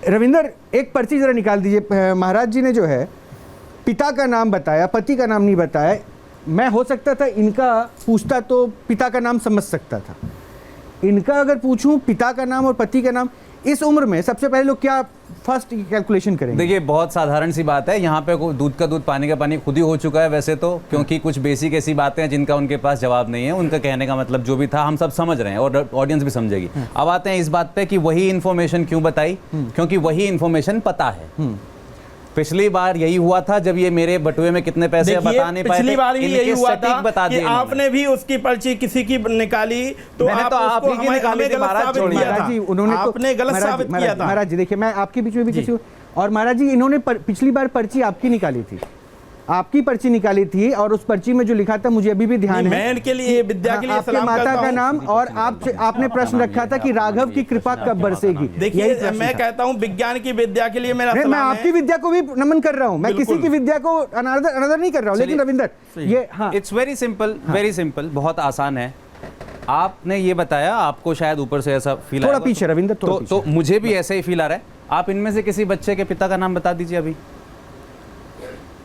रविंदर, एक पर्ची जरा निकाल दीजिए। महाराज जी ने जो है पिता का नाम बताया, पति का नाम नहीं बताया। मैं हो सकता था इनका पूछता तो पिता का नाम समझ सकता था, इनका अगर पूछूं पिता का नाम और पति का नाम, इस उम्र में सबसे पहले लोग क्या फर्स्ट कैलकुलेशन करेंगे? देखिए बहुत साधारण सी बात है, यहाँ पे दूध का दूध पानी का पानी खुद ही हो चुका है वैसे तो, क्योंकि कुछ बेसिक ऐसी बातें हैं जिनका उनके पास जवाब नहीं है। उनका कहने का मतलब जो भी था हम सब समझ रहे हैं और ऑडियंस भी समझेगी। अब आते हैं इस बात पे कि वही इन्फॉर्मेशन क्यों बताई, क्योंकि वही इन्फॉर्मेशन पता है। पिछली बार यही हुआ था जब ये मेरे बटुए में कितने पैसे बता नहीं पाए थे, पिछली बार भी यही हुआ था बता कि आपने भी उसकी पर्ची किसी की निकाली तो आप ही की निकाली थी महाराज। महाराज जी उन्होंने आपने गलत साबित किया था। महाराज जी देखिए, मैं आपके बीच में भी किसी और महाराज जी इन्होंने पिछली बार पर्ची आपकी निकाली थी, आपकी पर्ची निकाली थी और उस पर्ची में जो लिखा था मुझे अभी भी ध्यान है, मैं इनके लिए विद्या के लिए आपके माता का नाम और आपने प्रश्न रखा था कि राघव की कृपा कब बरसेगी। देखिए मैं कहता हूँ विज्ञान की विद्या के लिए मेरा मैं आपकी विद्या को भी नमन कर रहा हूँ, मैं किसी की विद्या को अनादर नहीं कर रहा हूँ। लेकिन रविंदर ये it's very simple, very simple, बहुत आसान है। आपने ये बताया, आपको शायद ऊपर से ऐसा फील थोड़ा पीछे रविंदर, तो मुझे भी ऐसा ही फील आ रहा है। आप इनमें से किसी बच्चे के पिता का नाम बता दीजिए, अभी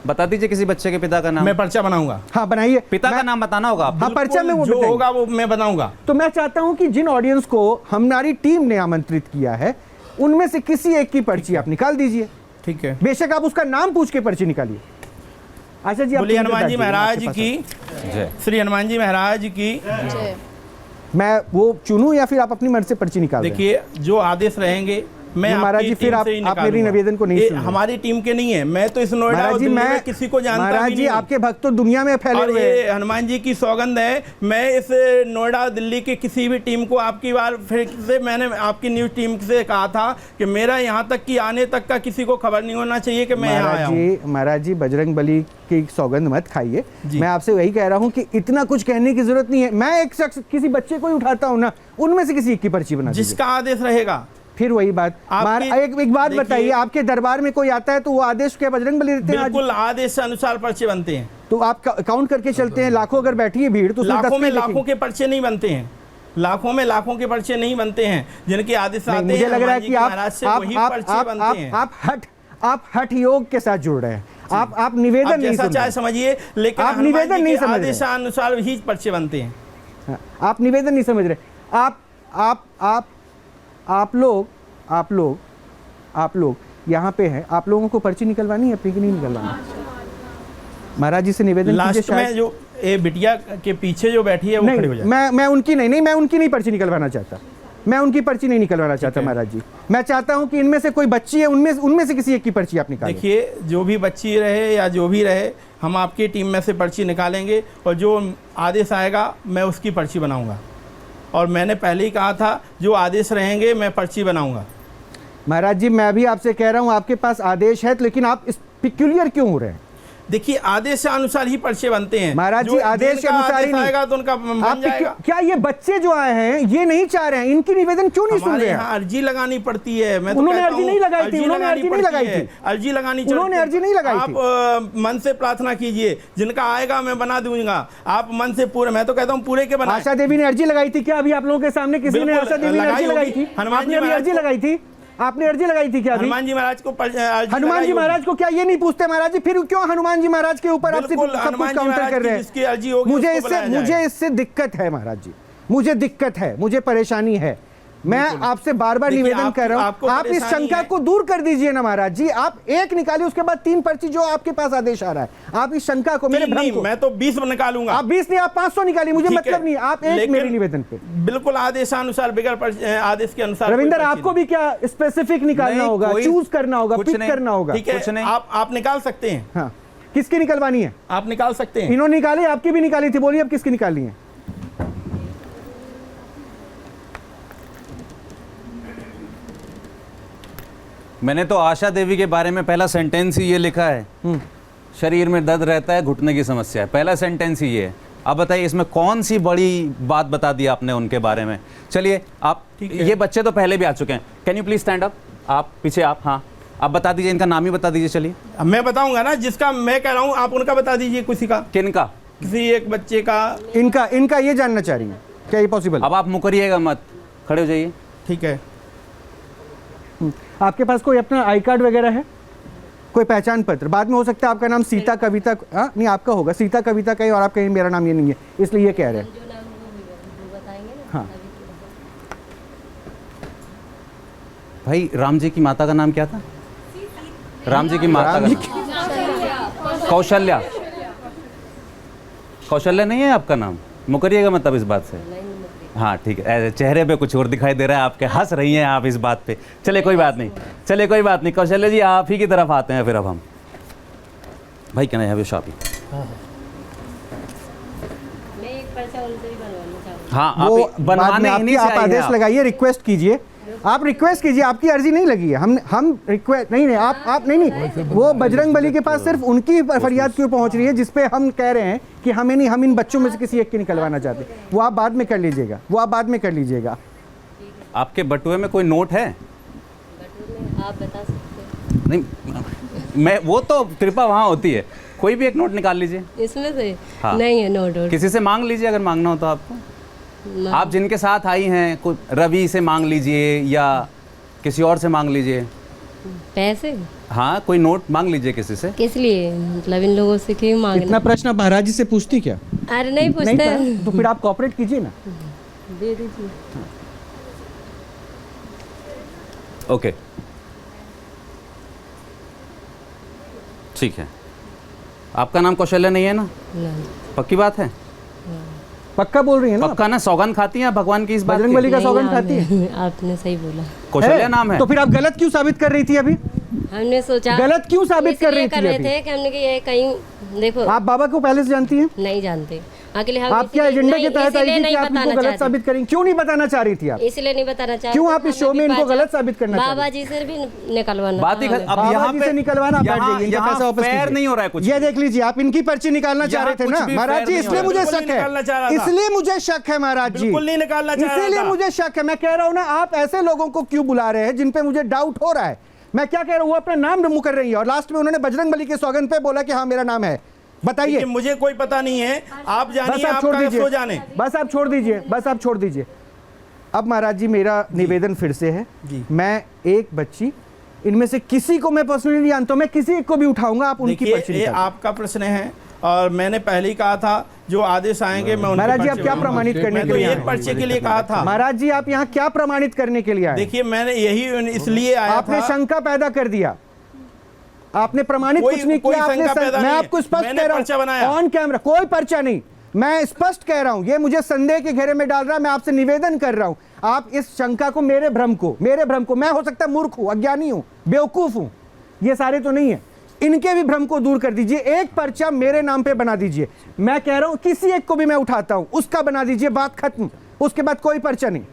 बता दीजिए किसी बच्चे के पिता का नाम। मैं पर्चा बनाऊंगा। हाँ बनाइए, पिता का नाम बताना होगा। हाँ पर्चा में वो जो होगा वो मैं बनाऊंगा। तो मैं चाहता हूं कि जिन ऑडियंस को हमारी टीम ने आमंत्रित किया है उनमें से किसी एक की पर्ची आप निकाल दीजिए। ठीक है, बेशक आप उसका नाम पूछ के पर्ची निकालिए। आशा जी, बोलिए हनुमान जी महाराज की जय। श्री हनुमान जी महाराज की जय। मैं वो चुनूं या फिर आप अपनी मन से पर्ची निकाल दें? देखिए जो आदेश रहेंगे मैं महाराज जी फिर आप मेरी निवेदन को नहीं सुन रहे। हमारी टीम के नहीं है, मैं तो इस नोएडा महाराज जी मैं किसी को जानता महाराज जी नहीं। आपके भक्त तो दुनिया में फैले हुए हैं। हनुमान जी की सौगंध है, मैं इस नोएडा दिल्ली की किसी भी टीम को आपकी बार फिर से मैंने आपकी न्यूज टीम से कहा था कि मेरा यहाँ तक कि आने तक का किसी को खबर नहीं होना चाहिए कि मैं यहाँ आया हूँ। महाराज जी बजरंग बली की सौगंध मत खाइए, मैं आपसे वही कह रहा हूँ कि इतना कुछ कहने की जरूरत नहीं है। मैं एक शख्स किसी बच्चे को ही उठाता हूँ ना, उनमें से किसी एक की पर्ची बना जिसका आदेश रहेगा। फिर वही बात, एक बात बताइए, आपके दरबार में कोई आता है तो वो आदेश के बजरंग बली देते हैं? बिल्कुल आदेश से अनुसार पर्चे बनते हैं। तो आप काउंट करके चलते हैं, लाखों अगर बैठी है भीड़ तो लाखों में लाखों के पर्चे नहीं बनते हैं, लाखों में लाखों के पर्चे नहीं बनते हैं जिनके आदेश आते हैं। मुझे लग रहा है कि आप हठ योग के साथ जुड़ रहे हैं। आप निवेदन नहीं सुन चाहे समझिए, लेकिन आप निवेदन नहीं समझ रहे। आदेशानुसार ही पर्चे बनते हैं। आप निवेदन नहीं समझ रहे। आप लोग यहाँ पे हैं, आप लोगों को पर्ची निकलवानी है अपनी की नहीं निकलवानी? महाराज जी से निवेदन लास्ट में जो ए बिटिया के पीछे जो बैठी है वो खड़ी हो जाए। मैं उनकी मैं उनकी नहीं पर्ची निकलवाना चाहता, मैं उनकी पर्ची नहीं निकलवाना चाहता महाराज जी। मैं चाहता हूं कि इनमें से कोई बच्ची है, उनमें से किसी एक की पर्ची आप निकालें। देखिए जो भी बच्ची रहे या जो भी रहे, हम आपकी टीम में से पर्ची निकालेंगे और जो आदेश आएगा मैं उसकी पर्ची बनाऊंगा। और मैंने पहले ही कहा था जो आदेश रहेंगे मैं पर्ची बनाऊंगा। महाराज जी मैं भी आपसे कह रहा हूं आपके पास आदेश है, लेकिन आप इस पिक्यूलियर क्यों हो रहे हैं? देखिए आदेश के अनुसार ही पर्चे बनते हैं महाराज जी, आदेश के अनुसार ही आएगा तो उनका बन जाएगा। क्या ये बच्चे जो आए हैं ये नहीं चाह रहे हैं? इनकी निवेदन क्यों नहीं सुन रहे हैं? अर्जी लगानी पड़ती है। मैं उन्होंने अर्जी नहीं लगाई थी, उन्होंने अर्जी नहीं लगाई थी, अर्जी लगानी, उन्होंने अर्जी नहीं लगाई थी। आप मन से प्रार्थना कीजिए, जिनका आएगा मैं बना दूंगा। आप मन से पूरे, मैं तो कहता हूँ पूरे के बना। आशा देवी ने अर्जी लगाई थी क्या? अभी आप लोगों के सामने किसी ने आशा देवी ने अर्जी लगाई थी? हनुमान जी अर्जी लगाई थी, आपने अर्जी लगाई थी क्या? हनुमान जी महाराज को हनुमान जी महाराज को क्या ये नहीं पूछते महाराज जी? फिर क्यों हनुमान जी महाराज के ऊपर आप सब कुछ काउंटर कर रहे हैं? मुझे इससे दिक्कत है महाराज जी, मुझे दिक्कत है, मुझे परेशानी है। मैं आपसे बार बार निवेदन कर रहा हूं, आप इस शंका को दूर कर दीजिए ना महाराज जी। आप एक निकालिए, उसके बाद 3 पर्ची जो आपके पास आदेश आ रहा है। आप इस शंका को, मेरे भ्रम को, मैं तो 20 निकालूंगा। आप 20 नहीं, आप 500 निकालिए, मुझे मतलब नहीं। आप एक मेरे निवेदन पे बिल्कुल आदेशानुसार, बगैर आदेश के अनुसार। रविंदर आपको भी क्या स्पेसिफिक निकालना होगा, चूज करना होगा, पिक करना होगा? ठीक है, आप निकाल सकते हैं। हाँ, किसकी निकलवानी है? आप निकाल सकते हैं। इन्होंने निकाली, आपकी भी निकाली थी, बोलिए अब किसकी निकालनी है? मैंने तो आशा देवी के बारे में पहला सेंटेंस ही ये लिखा है, शरीर में दर्द रहता है, घुटने की समस्या है। पहला सेंटेंस ही ये है। आप बताइए इसमें कौन सी बड़ी बात बता दी आपने उनके बारे में। चलिए आप, ये बच्चे तो पहले भी आ चुके हैं। Can you please stand up? आप पीछे, आप, हाँ आप बता दीजिए, इनका नाम ही बता दीजिए। चलिए मैं बताऊंगा ना, जिसका मैं कह रहा हूँ आप उनका बता दीजिए। किसी का? किनका? किसी एक बच्चे का। इनका ये जानना चाह रही है, क्या ये पॉसिबल? अब आप मुकरिएगा मत, खड़े हो जाइए। ठीक है, आपके पास कोई अपना आई कार्ड वगैरह है, कोई पहचान पत्र? बाद में हो सकता है आपका नाम सीता कविता, हाँ नहीं आपका होगा सीता कविता कहीं, और आप कहीं मेरा नाम ये नहीं है, इसलिए ये कह रहे हैं। हाँ भाई राम जी की माता का नाम क्या था? राम जी की माता का नाम कौशल्या। कौशल्या नहीं है आपका नाम? मुकरिएगा मतलब इस बात से। हाँ ठीक है, ऐसे चेहरे पे कुछ और दिखाई दे रहा है आपके, हंस रही हैं आप इस बात पे। चले कोई बात नहीं, चले कोई बात नहीं। कौशल्या जी आप ही की तरफ आते हैं फिर अब हम। भाई क्या है शॉपिंग? हाँ वो आप बनवाने आपकी इन्हीं से आप आई हैं आदेश आप। लगाइए, रिक्वेस्ट कीजिए, आप रिक्वेस्ट कीजिए, आपकी अर्जी नहीं लगी है। हम रिक्वेस्ट नहीं आप नहीं, वो बजरंग बली के पास सिर्फ उनकी फरियाद क्यों पहुंच रही है जिसपे हम कह रहे हैं कि हमें नहीं, हम इन बच्चों में से किसी एक की निकलवाना चाहते। वो आप बाद में कर लीजिएगा, वो आप बाद में कर लीजिएगा। आपके बटुए में कोई नोट है? आप बता सकते हैं। नहीं मैं, वो तो कृपा वहाँ होती है। कोई भी एक नोट निकाल लीजिए इसमें से। हाँ। नहीं है नोट वोट। किसी से मांग लीजिए अगर मांगना हो तो आपको। आप जिनके साथ आई हैं, कुछ रवि से मांग लीजिए या किसी और से मांग लीजिए। पैसे? हाँ कोई नोट मांग लीजिए किसी से। किस लिए? मतलब इन लोगों से क्यों मांगना? इतना प्रश्न आप महाराज जी से पूछती क्या? अरे नहीं पूछते। नहीं तो फिर आप कॉपरेट कीजिए ना। दे दीजिए। ओके ठीक है। आपका नाम कौशल्या नहीं है ना? नहीं। पक्की बात है? पक्का बोल रही है ना? पक्का ना? सौगंध खाती हैं भगवान की इस बात बजरंग की? बली का नहीं, सौगंध खाती है? आपने सही बोला। कौशल्या नाम है तो फिर आप गलत क्यों साबित कर रही थी अभी? हमने सोचा गलत क्यों साबित कर रही थी रहे अभी? थे कि हमने कि ये कहीं देखो। आप बाबा को पहले से जानती हैं? नहीं जानते। अकेले हम आप क्या इसीलिए- एजेंडा के नहीं, तहत आई इसीलिए थी कि नहीं आप इनको बताना गलत चाहते। साबित करेंगी? क्यों नहीं बताना चाह रही थी आप? इसलिए नहीं बताना चाहते। क्यों आप इस शो में इनको गलत साबित करना चाह रही बाबा जी से भी निकलवाना बात ही था अब बाबा यहाँ जी पे से निकलवाना, बैठ जाइए, इनका पैसा वापस फेयर कीजिए। नहीं हो रहा है कुछ। ये देख लीजिए, आप इनकी पर्ची निकालना चाह यहाँ रहे थे कुछ ना भी महाराज fair जी, नहीं हो इसलिए रहा। मुझे बिल्कुल शक नहीं निकालना चाह रहा है, था। इसलिए मुझे शक है महाराज जी, बिल्कुल नहीं निकालना चाह रहा इसीलिए था। मुझे शक है। मैं कह रहा हूं ना, आप ऐसे लोगों को क्यों बुला रहे हैं जिन पे मुझे डाउट हो रहा है। मैं क्या कह रहा हूं, वो अपना नाम रिमूव कर रही है और लास्ट में उन्होंने बजरंग बली के सौगंध पे बोला कि हाँ मेरा नाम है। बताइए। देखिए, मुझे कोई पता नहीं है, आप बस जानिए, आप आप छोड़ कहाँ दीजिए, सो जाने। बस आप छोड़ दीजिए, बस आप छोड़ दीजिए। अब महाराज जी मेरा निवेदन फिर से है, मैं एक बच्ची, इनमें से किसी को मैं पर्सनली नहीं जानता, मैं किसी एक को भी उठाऊंगा, आप उनकी पर्ची देखिए, ये निकालिए। आपका प्रश्न है और मैंने पहले ही कहा था जो आदेश आएंगे मैं उनकी महाराज जी, आप पर्ची क्या बनाऊंगा। प्रमाणित करने मैं के तो लिए आए एक हैं? पर्चे के लिए कहा था। महाराज जी, आप यहाँ क्या प्रमाणित करने के लिए आए? देखिए, मैंने यही इसलिए आया आपने था। शंका पैदा कर दिया, आपने प्रमाणित कोई- कुछ नहीं कोई किया। आपने शंका पैदा मैं नहीं है। आपको स्पष्ट मैंने कह पर्चा रहा बनाया। हूं ऑन कैमरा, कोई पर्चा नहीं, मैं स्पष्ट कह रहा हूं, ये मुझे संदेह के घेरे में डाल रहा है। मैं आपसे निवेदन कर रहा हूं, आप इस शंका को, मेरे भ्रम को, मैं हो सकता है मूर्ख हूं, अज्ञानी हूं, बेवकूफ हूं, ये सारे तो नहीं है, इनके भी भ्रम को दूर कर दीजिए। एक पर्चा मेरे नाम पे बना दीजिए। मैं कह रहा हूं किसी एक को भी मैं उठाता हूं, उसका बना दीजिए, बात खत्म। उसके बाद कोई पर्चा नहीं।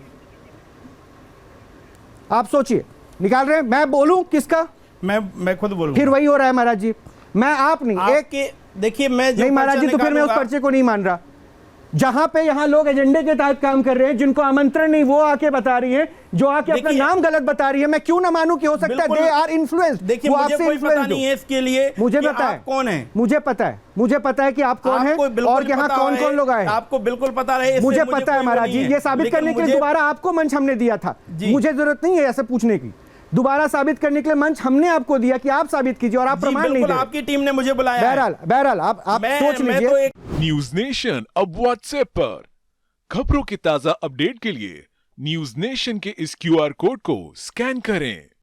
आप सोचिए, निकाल रहे हैं, मैं बोलूं किसका? मैं खुद बोलूंगा। फिर वही हो रहा है महाराज जी, मैं आप नहीं, एक आपके देखिए, मैं जो नहीं महाराज जी, पर्चा तो फिर मैं उस निकालूंगा- पर्चे को नहीं मान रहा। जहां पे यहाँ लोग एजेंडे के तहत काम कर रहे हैं, जिनको आमंत्रण नहीं, वो आके बता रही है, जो आके अपना देखिए- नाम गलत बता रही है, मैं क्यों ना मानूं कि हो सकता है बिल्कुल। They are influenced. देखिए, वो मुझे आपसे कोई पता influenced नहीं हो। है इसके लिए मुझे कि पता आप है कौन है। मुझे पता है, मुझे पता है कि आप कौन हैं आपको बिल्कुल और यहाँ पता कौन रहे, कौन लोग आए हैं। आपको बिल्कुल पता रहे, इससे मुझे पता है कोई महाराज वो जी, नहीं ये है। साबित लेकिन करने के लिए मुझे- दोबारा आपको मंच हमने दिया था। जी। मुझे जरूरत नहीं है ऐसे पूछने की, दोबारा साबित करने के लिए मंच हमने आपको दिया कि आप साबित कीजिए, और आप जी, प्रमाण नहीं बिल्कुल दे रहे। आपकी टीम ने मुझे बुलाया है। बहरहाल आप सोच मैं लीजिए। तो एक न्यूज नेशन अब व्हाट्सएप पर खबरों की ताजा अपडेट के लिए न्यूज नेशन के इस क्यूआर कोड को स्कैन करें।